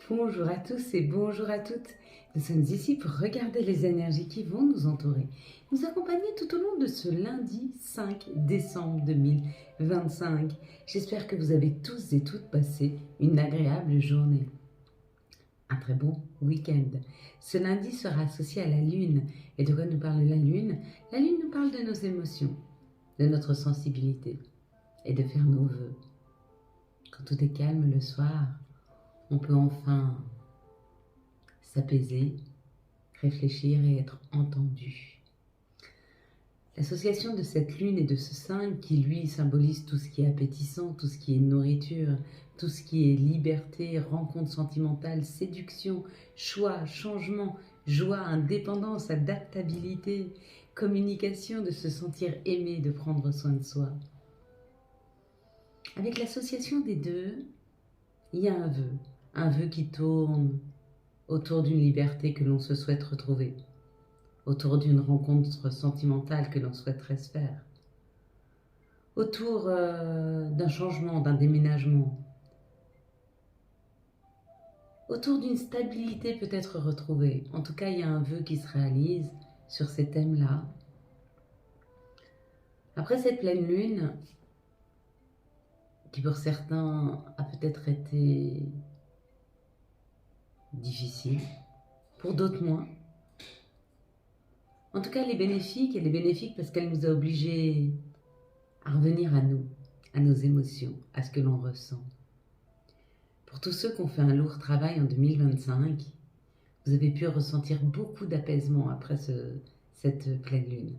Bonjour à tous et bonjour à toutes. Nous sommes ici pour regarder les énergies qui vont nous entourer, nous accompagner tout au long de ce lundi 5 décembre 2025. J'espère que vous avez tous et toutes passé une agréable journée, un très bon week-end. Ce lundi sera associé à la lune. Et de quoi nous parle la lune? La lune nous parle de nos émotions, de notre sensibilité et de faire nos vœux. Quand tout est calme le soir, on peut enfin s'apaiser, réfléchir et être entendu. L'association de cette lune et de ce 5 qui lui symbolise tout ce qui est appétissant, tout ce qui est nourriture, tout ce qui est liberté, rencontre sentimentale, séduction, choix, changement, joie, indépendance, adaptabilité, communication, de se sentir aimé, de prendre soin de soi. Avec l'association des deux, il y a un vœu qui tourne autour d'une liberté que l'on se souhaite retrouver, autour d'une rencontre sentimentale que l'on souhaiterait se faire, autour d'un changement, d'un déménagement, autour d'une stabilité peut-être retrouvée. En tout cas, il y a un vœu qui se réalise sur ces thèmes-là. Après cette pleine lune, qui pour certains a peut-être été difficile, pour d'autres moins. En tout cas, elle est bénéfique parce qu'elle nous a obligés à revenir à nous, à nos émotions, à ce que l'on ressent. Pour tous ceux qui ont fait un lourd travail en 2025, vous avez pu ressentir beaucoup d'apaisement après cette pleine lune.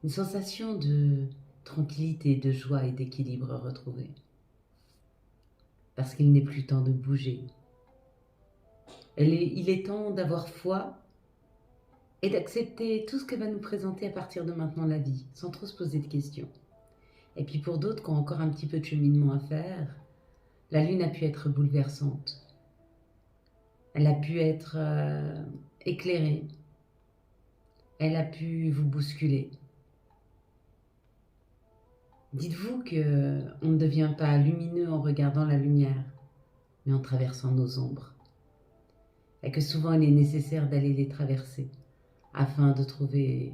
Une sensation de tranquillité, de joie et d'équilibre retrouvé. Parce qu'il n'est plus temps de bouger. Il est temps d'avoir foi et d'accepter tout ce que va nous présenter à partir de maintenant la vie, sans trop se poser de questions. Et puis pour d'autres qui ont encore un petit peu de cheminement à faire, la lune a pu être bouleversante. Elle a pu être éclairée. Elle a pu vous bousculer. Dites-vous qu'on ne devient pas lumineux en regardant la lumière, mais en traversant nos ombres. Et que souvent il est nécessaire d'aller les traverser afin de trouver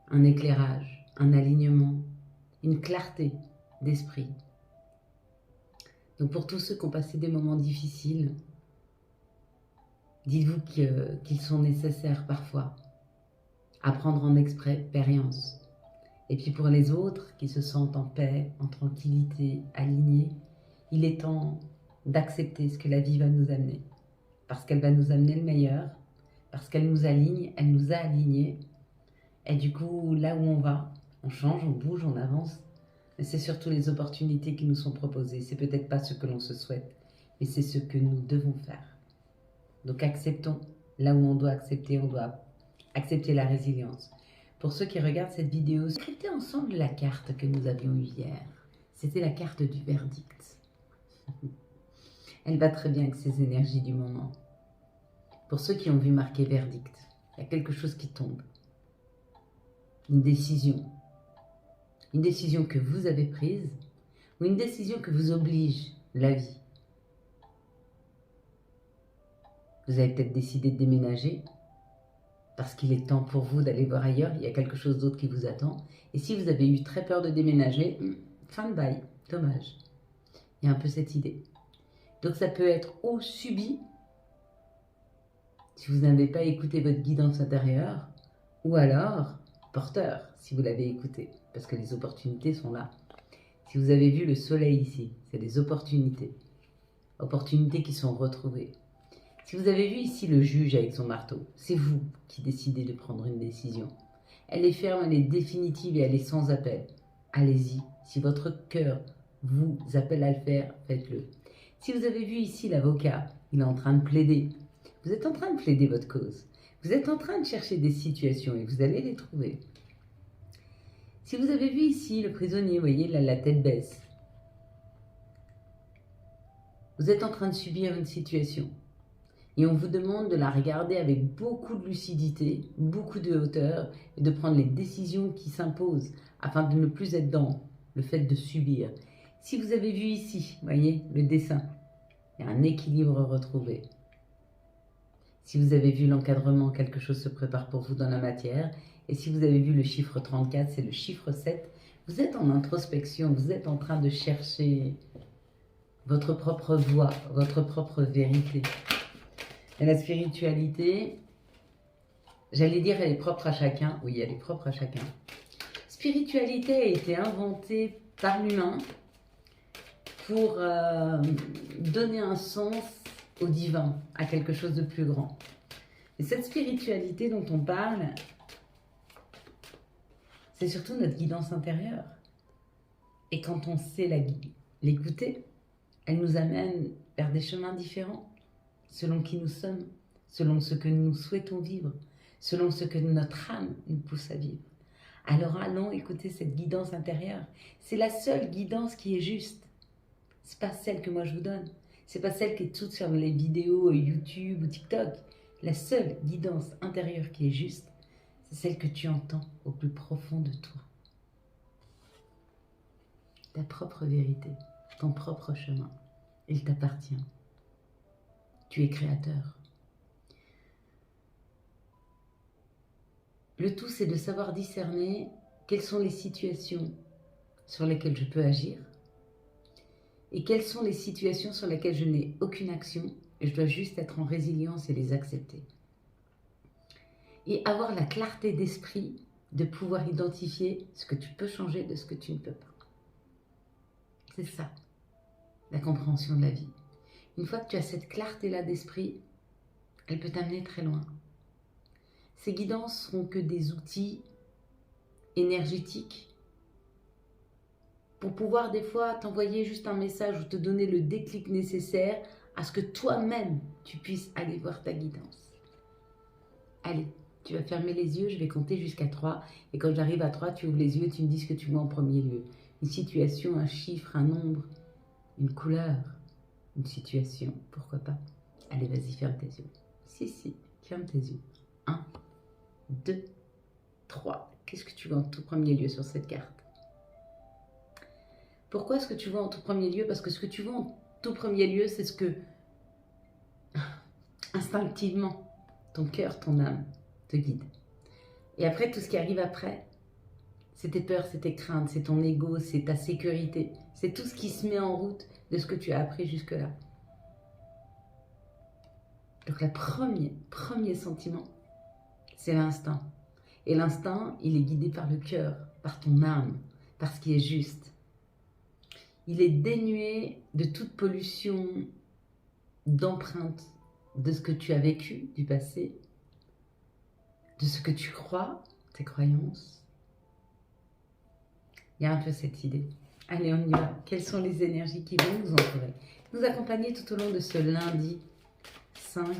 un éclairage, un alignement, une clarté d'esprit. Donc pour tous ceux qui ont passé des moments difficiles, dites-vous qu'ils sont nécessaires parfois à prendre en expérience. Et puis pour les autres qui se sentent en paix, en tranquillité, alignés, il est temps d'accepter ce que la vie va nous amener. Parce qu'elle va nous amener le meilleur, parce qu'elle nous aligne, elle nous a alignés. Et du coup, là où on va, on change, on bouge, on avance. Mais c'est surtout les opportunités qui nous sont proposées. C'est peut-être pas ce que l'on se souhaite, mais c'est ce que nous devons faire. Donc acceptons là où on doit accepter la résilience. Pour ceux qui regardent cette vidéo, scrutez ensemble la carte que nous avions eue hier. C'était la carte du verdict. Elle va très bien avec ces énergies du moment. Pour ceux qui ont vu marquer verdict, il y a quelque chose qui tombe. Une décision. Une décision que vous avez prise ou une décision que vous oblige la vie. Vous avez peut-être décidé de déménager parce qu'il est temps pour vous d'aller voir ailleurs, il y a quelque chose d'autre qui vous attend. Et si vous avez eu très peur de déménager, fin de bail, dommage. Il y a un peu cette idée. Donc ça peut être ou subi, si vous n'avez pas écouté votre guidance intérieure, ou alors porteur, si vous l'avez écouté, parce que les opportunités sont là. Si vous avez vu le soleil ici, c'est des opportunités. Opportunités qui sont retrouvées. Si vous avez vu ici le juge avec son marteau, c'est vous qui décidez de prendre une décision. Elle est ferme, elle est définitive et elle est sans appel. Allez-y. Si votre cœur vous appelle à le faire, faites-le. Si vous avez vu ici l'avocat, il est en train de plaider. Vous êtes en train de plaider votre cause. Vous êtes en train de chercher des situations et vous allez les trouver. Si vous avez vu ici le prisonnier, vous voyez, là, la tête baisse. Vous êtes en train de subir une situation. Et on vous demande de la regarder avec beaucoup de lucidité, beaucoup de hauteur, et de prendre les décisions qui s'imposent, afin de ne plus être dans le fait de subir. Si vous avez vu ici, voyez, le dessin, Il y a un équilibre retrouvé. Si vous avez vu l'encadrement, quelque chose se prépare pour vous dans la matière. Et si vous avez vu le chiffre 34, c'est le chiffre 7. Vous êtes en introspection, vous êtes en train de chercher votre propre voie, votre propre vérité. Et la spiritualité, j'allais dire, elle est propre à chacun. Oui, elle est propre à chacun. Spiritualité a été inventée par l'humain pour donner un sens au divin, à quelque chose de plus grand. Et cette spiritualité dont on parle, c'est surtout notre guidance intérieure. Et quand on sait l'écouter, elle nous amène vers des chemins différents, selon qui nous sommes, selon ce que nous souhaitons vivre, selon ce que notre âme nous pousse à vivre. Alors allons écouter cette guidance intérieure. C'est la seule guidance qui est juste. C'est pas celle que moi je vous donne. C'est pas celle qui est toute sur les vidéos YouTube ou TikTok. La seule guidance intérieure qui est juste, c'est celle que tu entends au plus profond de toi. Ta propre vérité, ton propre chemin, il t'appartient. Tu es créateur. Le tout, c'est de savoir discerner quelles sont les situations sur lesquelles je peux agir et quelles sont les situations sur lesquelles je n'ai aucune action et je dois juste être en résilience et les accepter. Et avoir la clarté d'esprit de pouvoir identifier ce que tu peux changer de ce que tu ne peux pas. C'est ça, la compréhension de la vie. Une fois que tu as cette clarté-là d'esprit, elle peut t'amener très loin. Ces guidances seront que des outils énergétiques pour pouvoir des fois t'envoyer juste un message ou te donner le déclic nécessaire à ce que toi-même tu puisses aller voir ta guidance. Allez, tu vas fermer les yeux, je vais compter jusqu'à 3 et quand j'arrive à 3, tu ouvres les yeux et tu me dis ce que tu vois en premier lieu. Une situation, un chiffre, un nombre, une couleur, une situation, pourquoi pas. Allez, vas-y, ferme tes yeux. Si, ferme tes yeux. 1, 2, 3. Qu'est-ce que tu vois en tout premier lieu sur cette carte? Pourquoi est-ce que tu vois en tout premier lieu? Parce que ce que tu vois en tout premier lieu, c'est ce que, instinctivement, ton cœur, ton âme te guide. Et après, tout ce qui arrive après, c'est tes peurs, c'est tes craintes, c'est ton ego, c'est ta sécurité. C'est tout ce qui se met en route de ce que tu as appris jusque-là. Donc, le premier sentiment, c'est l'instinct. Et l'instinct, il est guidé par le cœur, par ton âme, par ce qui est juste. Il est dénué de toute pollution, d'empreinte de ce que tu as vécu du passé, de ce que tu crois, tes croyances. Il y a un peu cette idée. Allez, on y va. Quelles sont les énergies qui vont nous entourer, nous accompagner tout au long de ce lundi 5,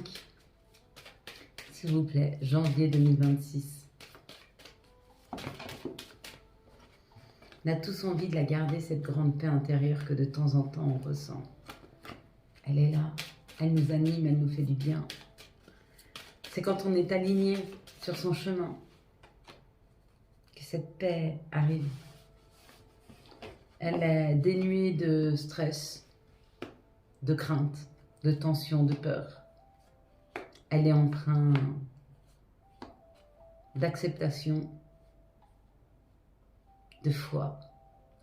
s'il vous plaît, janvier 2026. On a tous envie de la garder, cette grande paix intérieure que de temps en temps on ressent. Elle est là, elle nous anime, elle nous fait du bien. C'est quand on est aligné sur son chemin que cette paix arrive. Elle est dénuée de stress, de crainte, de tension, de peur. Elle est empreinte d'acceptation, de foi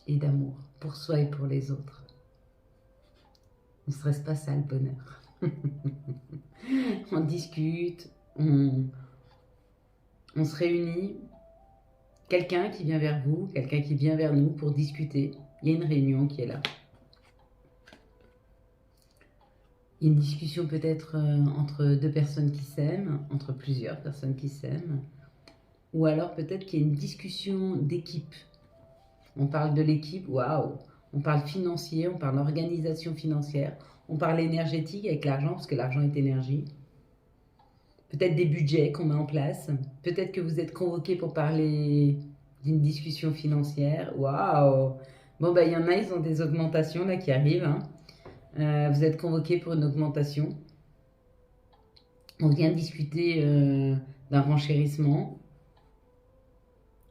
et d'amour pour soi et pour les autres. Ne serait-ce pas ça le bonheur? On discute, on se réunit, quelqu'un qui vient vers vous, quelqu'un qui vient vers nous pour discuter. Il y a une réunion qui est là. Il y a une discussion peut-être entre deux personnes qui s'aiment, entre plusieurs personnes qui s'aiment, ou alors peut-être qu'il y a une discussion d'équipe. On parle de l'équipe, waouh! On parle financier, on parle organisation financière, on parle énergétique avec l'argent, parce que l'argent est énergie. Peut-être des budgets qu'on met en place. Peut-être que vous êtes convoqué pour parler d'une discussion financière. Waouh! Bon, ben, il y en a, ils ont des augmentations là qui arrivent. Hein. Vous êtes convoqué pour une augmentation. On vient discuter d'un renchérissement.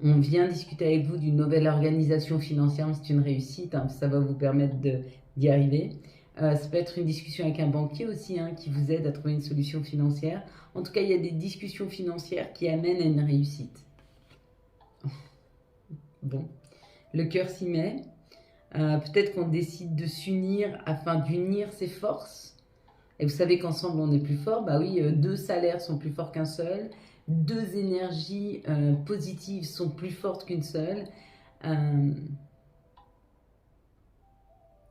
On vient discuter avec vous d'une nouvelle organisation financière, c'est une réussite, hein, ça va vous permettre d'y arriver. Ça peut être une discussion avec un banquier aussi, hein, qui vous aide à trouver une solution financière. En tout cas, il y a des discussions financières qui amènent à une réussite. Bon, le cœur s'y met. Peut-être qu'on décide de s'unir afin d'unir ses forces. Et vous savez qu'ensemble, on est plus fort. Bah oui, deux salaires sont plus forts qu'un seul. Deux énergies positives sont plus fortes qu'une seule.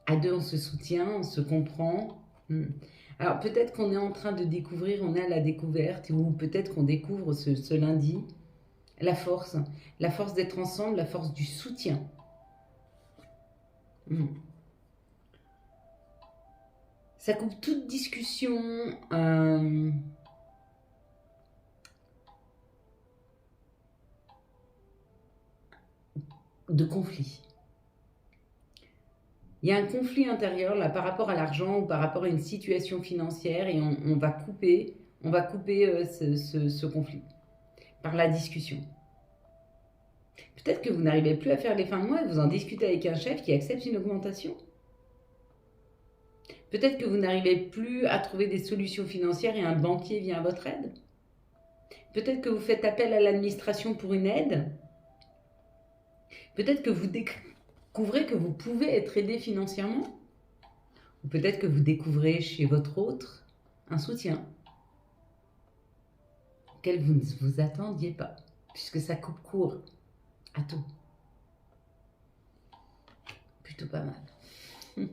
À deux, on se soutient, on se comprend. Alors peut-être qu'on est en train de découvrir, on est à la découverte, ou peut-être qu'on découvre ce lundi la force d'être ensemble, la force du soutien. Ça coupe toute discussion de conflit. Il y a un conflit intérieur là par rapport à l'argent ou par rapport à une situation financière et on va couper ce conflit par la discussion. Peut-être que vous n'arrivez plus à faire les fins de mois et vous en discutez avec un chef qui accepte une augmentation. Peut-être que vous n'arrivez plus à trouver des solutions financières et un banquier vient à votre aide. Peut-être que vous faites appel à l'administration pour une aide. Peut-être que vous découvrez que vous pouvez être aidé financièrement. Ou peut-être que vous découvrez chez votre autre un soutien auquel vous ne vous attendiez pas, puisque ça coupe court à tout. Plutôt pas mal.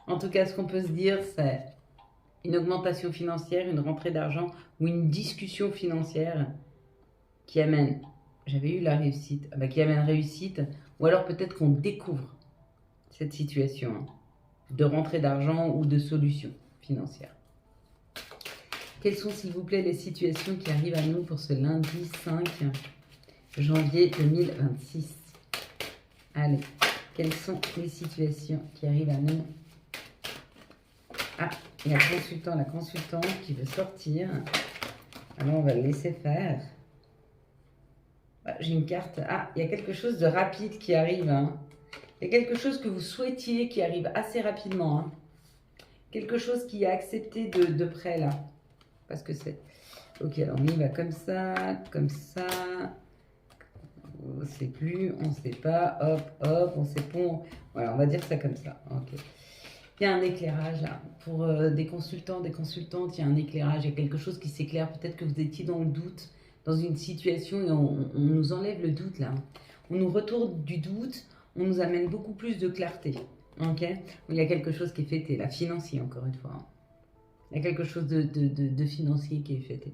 En tout cas, ce qu'on peut se dire, c'est une augmentation financière, une rentrée d'argent ou une discussion financière qui amène, j'avais eu la réussite, qui amène réussite, ou alors peut-être qu'on découvre cette situation de rentrée d'argent ou de solution financière. Quelles sont, s'il vous plaît, les situations qui arrivent à nous pour ce lundi 5 janvier 2026? Allez, quelles sont les situations qui arrivent à nous? Ah, il y a la consultante qui veut sortir. Alors, on va le laisser faire. J'ai une carte. Ah, il y a quelque chose de rapide qui arrive. Il y a quelque chose que vous souhaitiez qui arrive assez rapidement. Quelque chose qui est accepté de près, là. Parce que c'est... Ok, alors on y va comme ça, comme ça. On ne sait plus, on ne sait pas. Hop, hop, on sait pas. Voilà, on va dire ça comme ça. Ok. Il y a un éclairage là. Pour des consultants, des consultantes, il y a un éclairage. Il y a quelque chose qui s'éclaire. Peut-être que vous étiez dans le doute, dans une situation et on nous enlève le doute là. On nous retourne du doute, on nous amène beaucoup plus de clarté. Ok. Il y a quelque chose qui est fêté là, financier encore une fois. Il y a quelque chose de financier qui est fêté.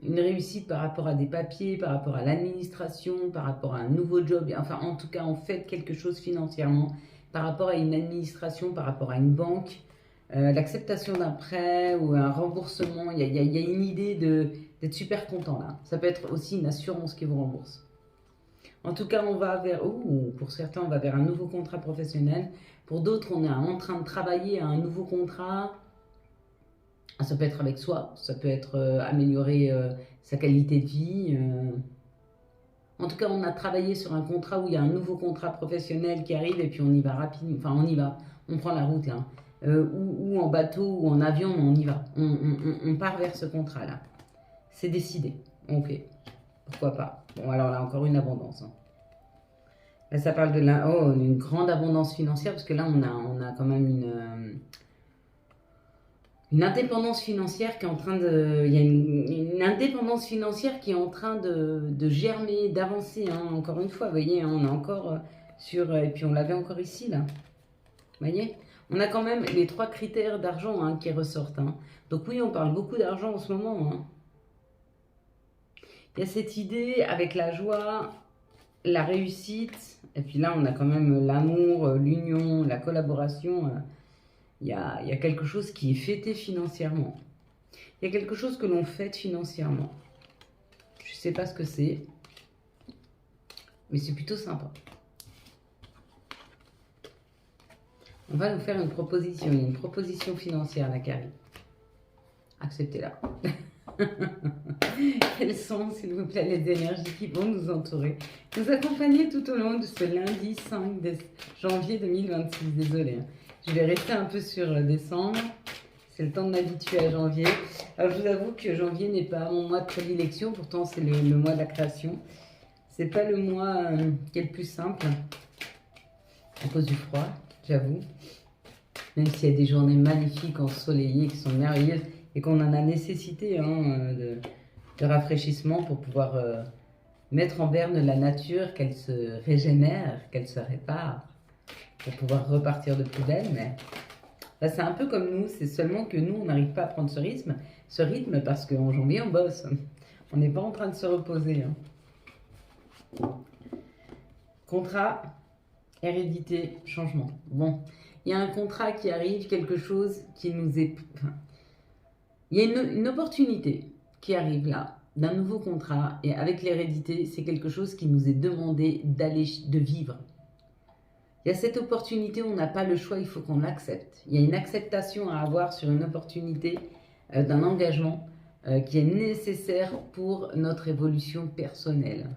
Une réussite par rapport à des papiers, par rapport à l'administration, par rapport à un nouveau job. Enfin, en tout cas, on fait quelque chose financièrement par rapport à une administration, par rapport à une banque. L'acceptation d'un prêt ou un remboursement. Il y a une idée d'être super content là. Ça peut être aussi une assurance qui vous rembourse. En tout cas, on va vers, pour certains, on va vers un nouveau contrat professionnel. Pour d'autres, on est en train de travailler à un nouveau contrat. Ça peut être avec soi, ça peut être améliorer sa qualité de vie. En tout cas, on a travaillé sur un contrat où il y a un nouveau contrat professionnel qui arrive et puis on y va rapidement. Enfin, on y va, on prend la route là. Ou en bateau ou en avion, on y va. On part vers ce contrat-là. C'est décidé. Ok, pourquoi pas. Bon, alors là, encore une abondance. Là, ça parle d'une grande abondance financière parce que là, on a quand même une indépendance financière qui est en train de... Il y a une indépendance financière qui est en train de germer, d'avancer. Encore une fois, vous voyez, on est encore sur... Et puis on l'avait encore ici, là. Vous voyez, on a quand même les 3 critères d'argent qui ressortent. Donc oui, on parle beaucoup d'argent en ce moment. Il y a cette idée avec la joie, la réussite. Et puis là, on a quand même l'amour, l'union, la collaboration. Il y a quelque chose qui est fêté financièrement. Il y a quelque chose que l'on fête financièrement. Je ne sais pas ce que c'est, mais c'est plutôt sympa. On va nous faire une proposition. Il y a une proposition financière là qui arrive. Acceptez-la. Quelles sont, s'il vous plaît, les énergies qui vont nous entourer, nous accompagner tout au long de ce lundi 5 janvier 2026. Désolée, hein. Je vais rester un peu sur décembre. C'est le temps de m'habituer à janvier. Alors, je vous avoue que janvier n'est pas mon mois de prédilection. Pourtant, c'est le mois de la création. C'est pas le mois qui est le plus simple. À cause du froid, j'avoue. Même s'il y a des journées magnifiques, ensoleillées, qui sont merveilleuses. Et qu'on en a nécessité de rafraîchissement pour pouvoir mettre en berne la nature, qu'elle se régénère, qu'elle se répare. Pour pouvoir repartir de plus belle. Mais là, c'est un peu comme nous. C'est seulement que nous, on n'arrive pas à prendre ce rythme parce qu'en janvier, on bosse. On n'est pas en train de se reposer. Hein. Contrat, hérédité, changement. Bon, il y a un contrat qui arrive, quelque chose qui nous est... Enfin, il y a une opportunité qui arrive là, d'un nouveau contrat. Et avec l'hérédité, c'est quelque chose qui nous est demandé de vivre. Il y a cette opportunité, on n'a pas le choix, il faut qu'on l'accepte. Il y a une acceptation à avoir sur une opportunité d'un engagement qui est nécessaire pour notre évolution personnelle.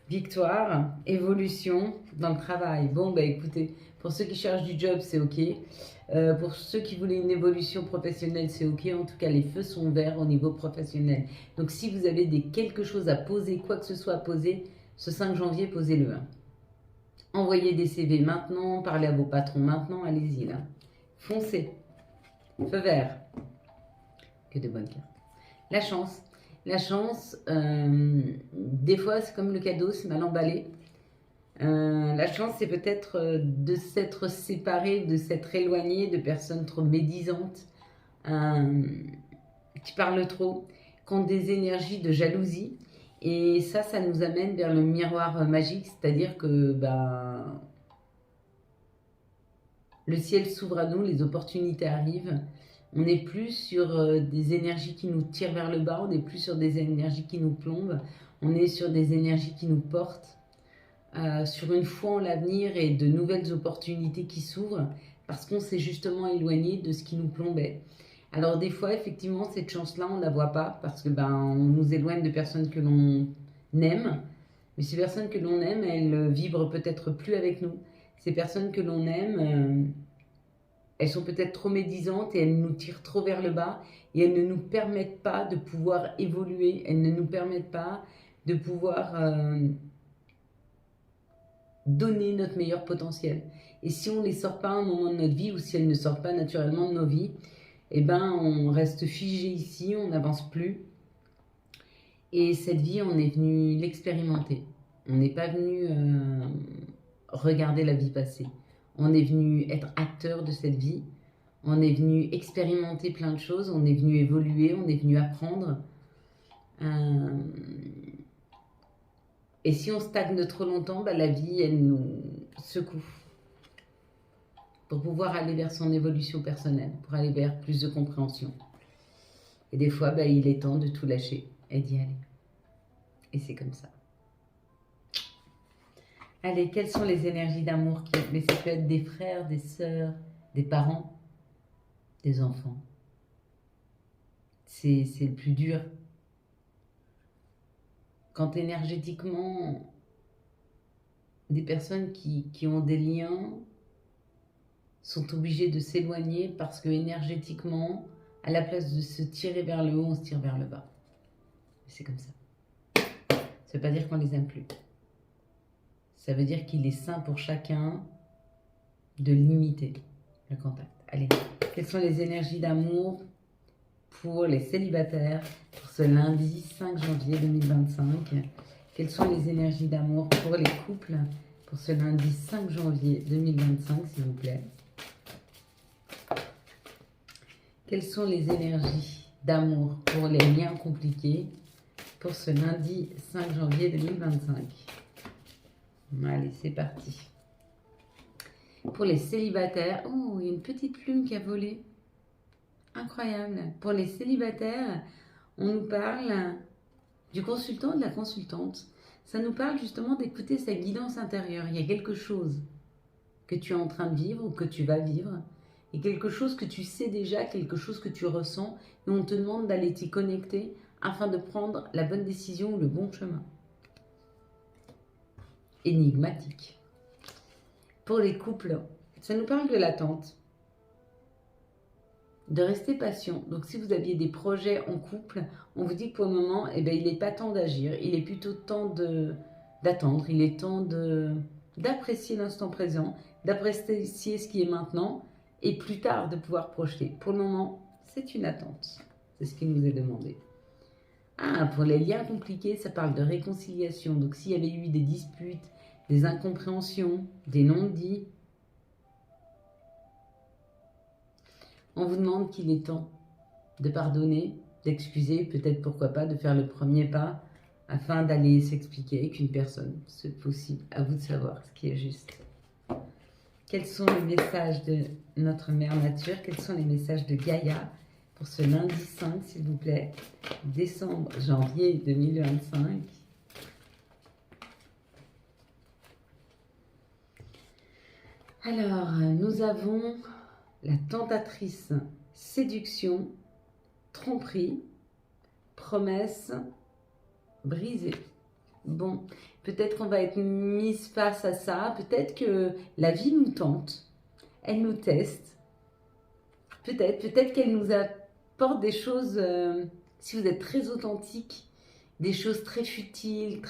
Victoire, évolution dans le travail. Bon, bah écoutez, pour ceux qui cherchent du job, c'est ok. Pour ceux qui voulaient une évolution professionnelle, c'est ok. En tout cas, les feux sont verts au niveau professionnel. Donc, si vous avez quelque chose à poser, quoi que ce soit à poser, ce 5 janvier, posez-le. Envoyez des CV maintenant, parlez à vos patrons maintenant, allez-y là. Foncez. Feu vert. Que de bonnes cartes. La chance. La chance, des fois, c'est comme le cadeau, c'est mal emballé. La chance, c'est peut-être de s'être séparé, de s'être éloigné de personnes trop médisantes, qui parlent trop, qui ont des énergies de jalousie. Et ça nous amène vers le miroir magique, c'est-à-dire que le ciel s'ouvre à nous, les opportunités arrivent. On n'est plus sur des énergies qui nous tirent vers le bas, on n'est plus sur des énergies qui nous plombent, on est sur des énergies qui nous portent, sur une foi en l'avenir et de nouvelles opportunités qui s'ouvrent, parce qu'on s'est justement éloigné de ce qui nous plombait. Alors des fois, effectivement, cette chance-là, on ne la voit pas, parce que on nous éloigne de personnes que l'on aime, mais ces personnes que l'on aime, elles vibrent peut-être plus avec nous. Ces personnes que l'on aime... elles sont peut-être trop médisantes et elles nous tirent trop vers le bas et elles ne nous permettent pas de pouvoir évoluer, elles ne nous permettent pas de pouvoir donner notre meilleur potentiel. Et si on ne les sort pas à un moment de notre vie ou si elles ne sortent pas naturellement de nos vies, eh on reste figé ici, on n'avance plus. Et cette vie, on est venu l'expérimenter. On n'est pas venu regarder la vie passée. On est venu être acteur de cette vie, on est venu expérimenter plein de choses, on est venu évoluer, on est venu apprendre. Et si on stagne trop longtemps, la vie, elle nous secoue. Pour pouvoir aller vers son évolution personnelle, pour aller vers plus de compréhension. Et des fois, il est temps de tout lâcher et d'y aller. Et c'est comme ça. Allez, quelles sont les énergies d'amour mais ça peut être des frères, des sœurs, des parents, des enfants. C'est le plus dur. Quand énergétiquement, des personnes qui ont des liens sont obligées de s'éloigner parce que énergétiquement, à la place de se tirer vers le haut, on se tire vers le bas. C'est comme ça. Ça ne veut pas dire qu'on les aime plus. Ça veut dire qu'il est sain pour chacun de limiter le contact. Allez, quelles sont les énergies d'amour pour les célibataires pour ce lundi 5 janvier 2025? Quelles sont les énergies d'amour pour les couples pour ce lundi 5 janvier 2025, s'il vous plaît? Quelles sont les énergies d'amour pour les liens compliqués pour ce lundi 5 janvier 2025? Allez, c'est parti. Pour les célibataires, oh, il y a une petite plume qui a volé. Incroyable. Pour les célibataires, on nous parle du consultant, de la consultante. Ça nous parle justement d'écouter sa guidance intérieure. Il y a quelque chose que tu es en train de vivre ou que tu vas vivre et quelque chose que tu sais déjà, quelque chose que tu ressens, et on te demande d'aller t'y connecter afin de prendre la bonne décision ou le bon chemin. Énigmatique. Pour les couples, ça nous parle de l'attente, de rester patient. Donc si vous aviez des projets en couple, on vous dit que pour le moment, il n'est pas temps d'agir, il est plutôt temps d'attendre, il est temps d'apprécier l'instant présent, d'apprécier ce qui est maintenant, et plus tard de pouvoir projeter. Pour le moment, c'est une attente. C'est ce qui nous est demandé. Ah, pour les liens compliqués, ça parle de réconciliation. Donc s'il y avait eu des disputes, des incompréhensions, des non-dits, on vous demande qu'il est temps de pardonner, d'excuser, peut-être pourquoi pas, de faire le premier pas afin d'aller s'expliquer avec une personne. C'est possible, à vous de savoir ce qui est juste. Quels sont les messages de notre mère nature? Quels sont les messages de Gaïa pour ce lundi 5, s'il vous plaît, janvier 2025? Alors, nous avons la tentatrice, séduction, tromperie, promesse, brisée. Bon, peut-être qu'on va être mise face à ça, peut-être que la vie nous tente, elle nous teste, peut-être qu'elle nous apporte des choses, si vous êtes très authentique, des choses très futiles,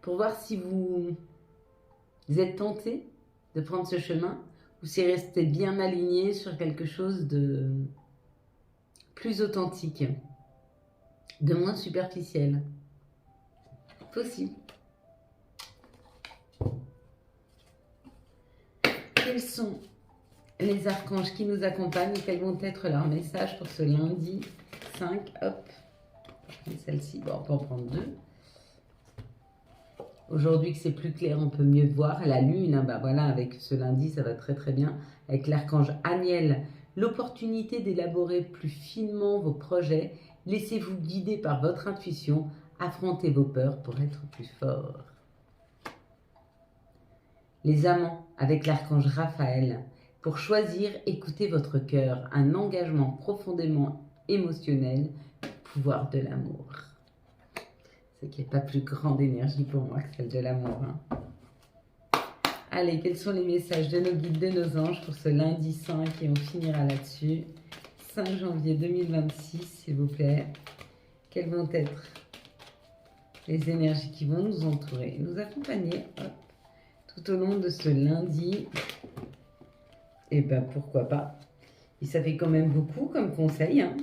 pour voir si vous êtes tenté de prendre ce chemin, ou si restez bien aligné sur quelque chose de plus authentique, de moins superficiel. Possible. Quels sont les archanges qui nous accompagnent et quels vont être leurs messages pour ce lundi 5? Hop, celle-ci, bon, on peut en prendre deux. Aujourd'hui que c'est plus clair, on peut mieux voir la lune. Hein, voilà, avec ce lundi, ça va très très bien. Avec l'archange Aniel, l'opportunité d'élaborer plus finement vos projets. Laissez-vous guider par votre intuition. Affrontez vos peurs pour être plus fort. Les amants, avec l'archange Raphaël. Pour choisir, écoutez votre cœur. Un engagement profondément émotionnel. Pouvoir de l'amour. C'est qu'il n'y a pas plus grande énergie pour moi que celle de l'amour. Hein. Allez, quels sont les messages de nos guides, de nos anges pour ce lundi 5 et on finira là-dessus. 5 janvier 2026, s'il vous plaît. Quelles vont être les énergies qui vont nous entourer, nous accompagner tout au long de ce lundi? Et ben pourquoi pas. Et ça fait quand même beaucoup comme conseil. Hein.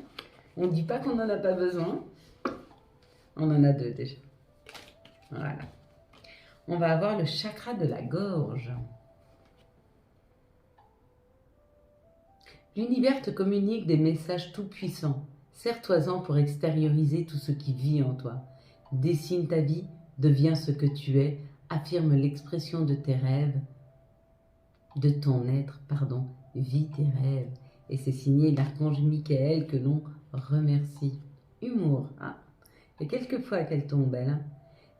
On ne dit pas qu'on n'en a pas besoin. On en a deux déjà. Voilà. On va avoir le chakra de la gorge. L'univers te communique des messages tout-puissants. Serre-toi-en pour extérioriser tout ce qui vit en toi. Dessine ta vie, deviens ce que tu es, affirme l'expression de tes rêves, de ton être, vis tes rêves. Et c'est signé l'archange Michael que l'on remercie. Humour, hein. Et quelquefois qu'elle tombe belle. Hein.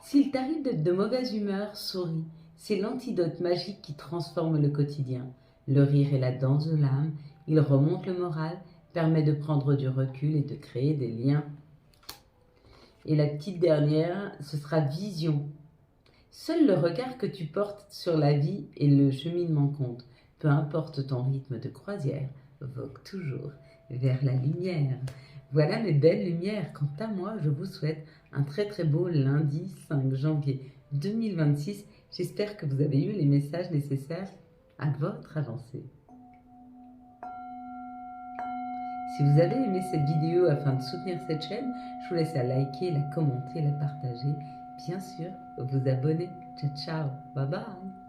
S'il t'arrive d'être de mauvaise humeur, souris. C'est l'antidote magique qui transforme le quotidien. Le rire est la danse de l'âme. Il remonte le moral, permet de prendre du recul et de créer des liens. Et la petite dernière, ce sera vision. Seul le regard que tu portes sur la vie et le cheminement compte. Peu importe ton rythme de croisière, vogue toujours vers la lumière. Voilà mes belles lumières. Quant à moi, je vous souhaite un très très beau lundi 5 janvier 2026. J'espère que vous avez eu les messages nécessaires à votre avancée. Si vous avez aimé cette vidéo afin de soutenir cette chaîne, je vous laisse la liker, la commenter, la partager. Bien sûr, vous abonner. Ciao, ciao, bye bye.